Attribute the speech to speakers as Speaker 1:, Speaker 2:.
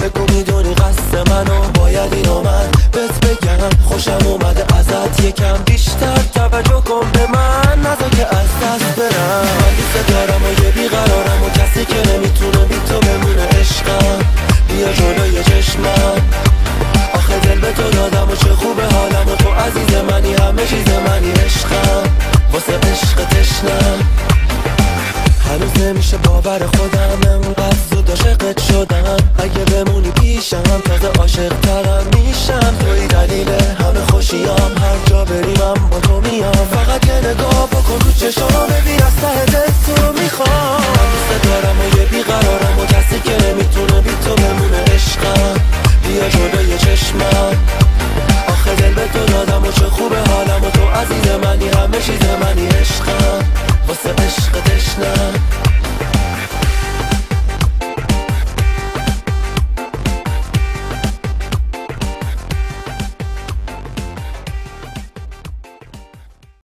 Speaker 1: بگو میدونی قصد منو، باید اینو من بهت بگم. خوشم اومده ازت یکم بیشتر توجه کن به من، نذار که از دست برم. من دوست دارم و یه بیقرارم و کسی که نمیتونه بی تو بمونه عشقم. بیا جلوی چشمم، آخه دل به تو دادم و چه خوبه حالم و تو عزیز منی، همه چیز منی عشقم، واسه عشق تشنم. هنوز نمیشه باور خودم انقدر زود عاشقت شدم. اگه بمونی پیشم تازه عاشق ترم میشم. توی دلیل همه خوشیام، هر جا بری من با تو میام. فقط یه نگاه بکن تو چشام،